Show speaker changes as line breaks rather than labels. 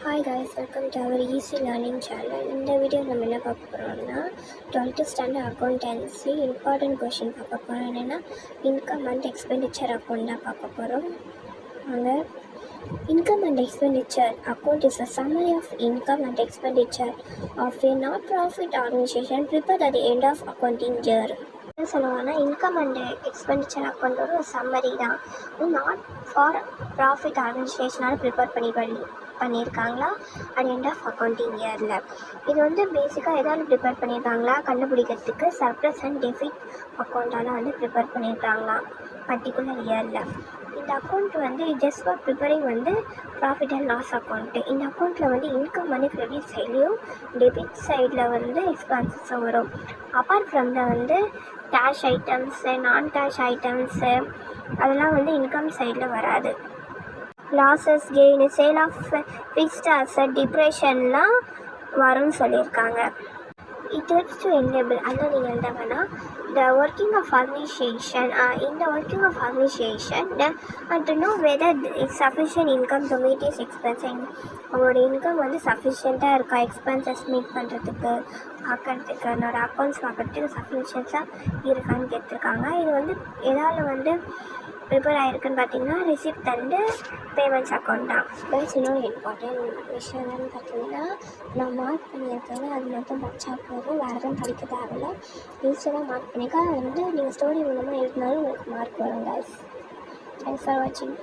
Hi guys, welcome to our easy learning channel. இந்த video நம்ம என்ன பார்க்க போகிறோம்னா 12th standard accountancy important question பார்க்க போகிறோம். என்னென்னா இன்கம் அண்ட் எக்ஸ்பெண்டிச்சர் அக்கௌண்ட் தான் பார்க்க போகிறோம். வாங்க. Income and expenditure account is a summary of income and expenditure of a not-profit organization prepared at the end of accounting year. என்ன சொல்லுவாங்கன்னா income and expenditure அக்கௌண்ட்டோட ஒரு சம்மரி தான். நாட் ஃபார் ப்ராஃபிட் ஆர்கனைசேஷனால் ப்ரிப்பேர் பண்ணியிருக்காங்களா at end of accounting இயரில். இது வந்து பேசிக்காக எதாவது ப்ரிப்பேர் பண்ணியிருக்காங்களா கண்டுபிடிக்கிறதுக்கு சர்ப்ளஸ் அண்ட் டெபிட் அக்கௌண்ட்டால் வந்து ப்ரிப்பேர் பண்ணியிருக்காங்களா பர்டிகுலர் இயரில். இந்த அக்கௌண்ட் வந்து ஜஸ்ட் ஃபார் ப்ரிப்பேரிங் வந்து ப்ராஃபிட் அண்ட் லாஸ் அக்கௌண்ட்டு. இந்த அக்கௌண்ட்டில் வந்து இன்கம் வந்து கிரெடிட் சைட்லேயும் டெபிட் சைடில் வந்து எக்ஸ்பென்சஸும் வரும். அப்பார்ட் ஃப்ரம் த வந்து கேஷ் ஐட்டம்ஸு நான் கேஷ் ஐட்டம்ஸு அதெல்லாம் வந்து இன்கம் சைடில் வராது. Losses gain sale of fixed asset டிப்ரெஷன்லாம் வரும்னு சொல்லியிருக்காங்க. இட் ஹெல்ப்ஸ் டு enable அதில் நீங்கள் எழுத வேணால் the working of organization in the working of organization to know whether it's sufficient income to meet its expense. அவங்களோட இன்கம் வந்து சஃபிஷியண்ட்டாக இருக்கா எக்ஸ்பென்சஸ் மீட் பண்ணுறதுக்கு பார்க்குறதுக்கு என்னோட அக்கௌண்ட்ஸ் பார்க்குறதுக்கு சஃபிஷியன்ஸாக இருக்கான்னு கேட்டிருக்காங்க. இது வந்து எதாவது வந்து ப்ரிப்பேர் ஆகிருக்குன்னு பார்த்தீங்கன்னா ரிசிப்ட் அண்டு பேமெண்ட்ஸ் அக்கௌண்ட் தான். ப்ளஸ் இன்னொரு இம்பார்ட்டன்ட் விஷயம் என்னென்னு பார்த்தீங்கன்னா நான் மார்க் பண்ணியிருக்கேன்னா அது மட்டும் படித்தா போதும், வேறு எதுவும் படிக்க தேவையில்லை. ஈஸியாக மார்க் பண்ணியிருக்கேன். அது வந்து நீங்கள் ஸ்டோரி மூலமாக எழுதினாலும் உங்களுக்கு மார்க் வரும். கைஸ், தேங்க்ஸ் ஃபார் வாட்சிங்.